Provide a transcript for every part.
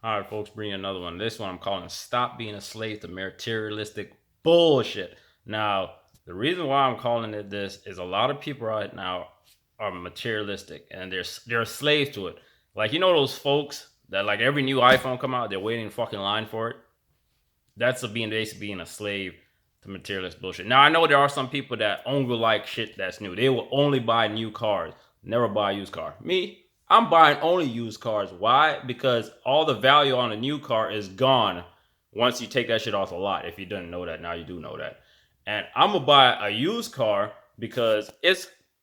All right, folks, bring you another one. This one I'm calling Stop Being a Slave to Materialistic Bullshit. Now, the reason why I'm calling it this is a lot of people right now are materialistic and they're a slave to it. Like, you know those folks that like every new iPhone come out, they're waiting in fucking line for it? That's basically being a slave to materialist bullshit. Now I know there are some people that only like shit that's new. They will only buy new cars, never buy a used car. Me, I'm buying only used cars. Why? Because all the value on a new car is gone once you take that shit off the lot. If you didn't know that, now you do know that. And I'm gonna buy a used car because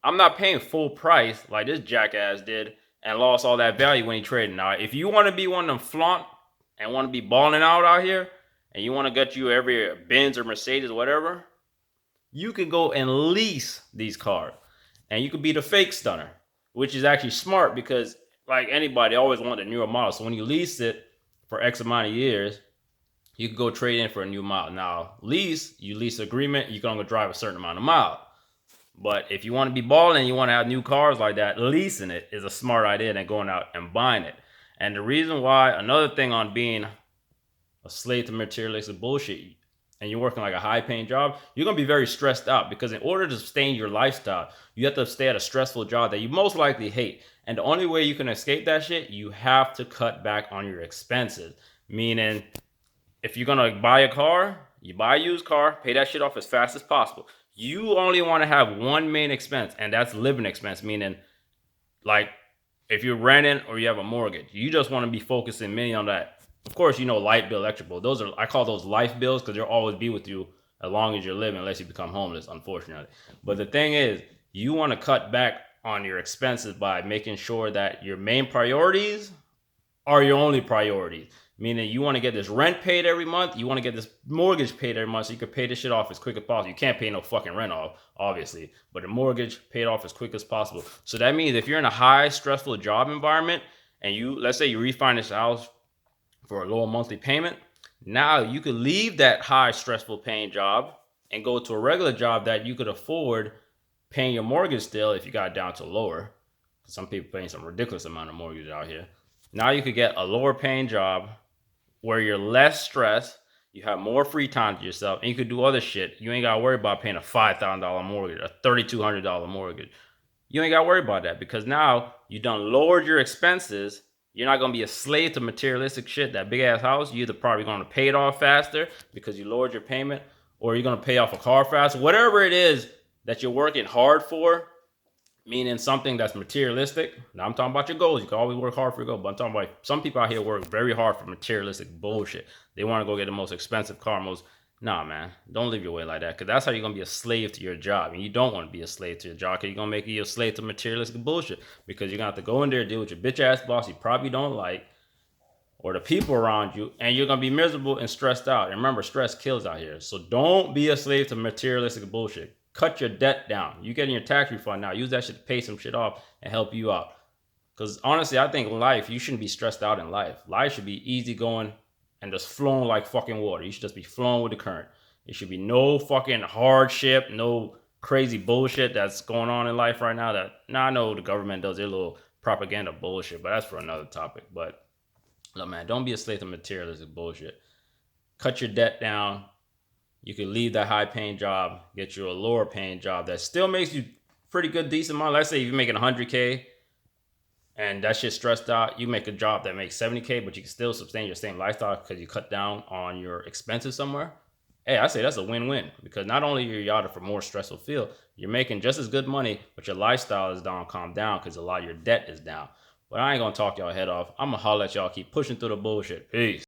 I'm not paying full price like this jackass did and lost all that value when he traded. Now, if you want to be one of them flaunt and want to be balling out here, and you want to get you every Benz or Mercedes or whatever, you can go and lease these cars. And you could be the fake stunner, which is actually smart because, like anybody, always want a newer model. So when you lease it for X amount of years, you can go trade in for a new model. Now, you lease agreement, you can only drive a certain amount of miles. But if you want to be balling, you want to have new cars like that, leasing it is a smart idea than going out and buying it. And the reason why, another thing on being a slave to materialistic bullshit and you're working like a high paying job, you're going to be very stressed out because in order to sustain your lifestyle, you have to stay at a stressful job that you most likely hate. And the only way you can escape that shit, you have to cut back on your expenses. Meaning, if you're going to buy a car, you buy a used car, pay that shit off as fast as possible. You only want to have one main expense, and that's living expense, meaning like if you're renting or you have a mortgage, you just want to be focusing mainly on that. Of course, you know, light bill, electric bill. Those are, I call those life bills because they'll always be with you as long as you're living, unless you become homeless, unfortunately. But the thing is, you want to cut back on your expenses by making sure that your main priorities are your only priorities. Meaning you want to get this rent paid every month, you want to get this mortgage paid every month so you can pay this shit off as quick as possible. You can't pay no fucking rent off, obviously, but the mortgage paid off as quick as possible. So that means if you're in a high stressful job environment and let's say you refinance the house for a lower monthly payment, now you could leave that high stressful paying job and go to a regular job that you could afford paying your mortgage still if you got down to lower. Some people paying some ridiculous amount of mortgage out here. Now you could get a lower paying job where you're less stressed, you have more free time to yourself, and you could do other shit. You ain't got to worry about paying a $5,000 mortgage, a $3,200 mortgage. You ain't got to worry about that because now you done lowered your expenses. You're not going to be a slave to materialistic shit. That big ass house, you're either probably going to pay it off faster because you lowered your payment, or you're going to pay off a car faster. Whatever it is that you're working hard for, meaning something that's materialistic. Now I'm talking about your goals. You can always work hard for your goals, but I'm talking about some people out here work very hard for materialistic bullshit. They want to go get the most expensive car, Nah, man, don't live your way like that, because that's how you're gonna be a slave to your job, and you don't want to be a slave to your job, because you're gonna make you a slave to materialistic bullshit, because you're gonna have to go in there, deal with your bitch ass boss you probably don't like, or the people around you, and you're gonna be miserable and stressed out. And remember, stress kills out here. So don't be a slave to materialistic bullshit. Cut your debt down. You getting your tax refund now. Use that shit to pay some shit off and help you out. Because honestly, I think life, you shouldn't be stressed out in life. Life should be easy going and just flowing like fucking water. You should just be flowing with the current. There should be no fucking hardship, no crazy bullshit that's going on in life right now. Now I know the government does their little propaganda bullshit, but that's for another topic. But look, man, don't be a slave to materialistic bullshit. Cut your debt down. You can leave that high paying job, get you a lower paying job that still makes you pretty good, decent money. Let's say you're making 100K and that shit stressed out. You make a job that makes 70K, but you can still sustain your same lifestyle because you cut down on your expenses somewhere. Hey, I say that's a win-win, because not only are you out of a more stressful field, you're making just as good money, but your lifestyle is down, calm down, because a lot of your debt is down. But I ain't gonna talk y'all head off. I'm gonna holler at y'all. Keep pushing through the bullshit. Peace.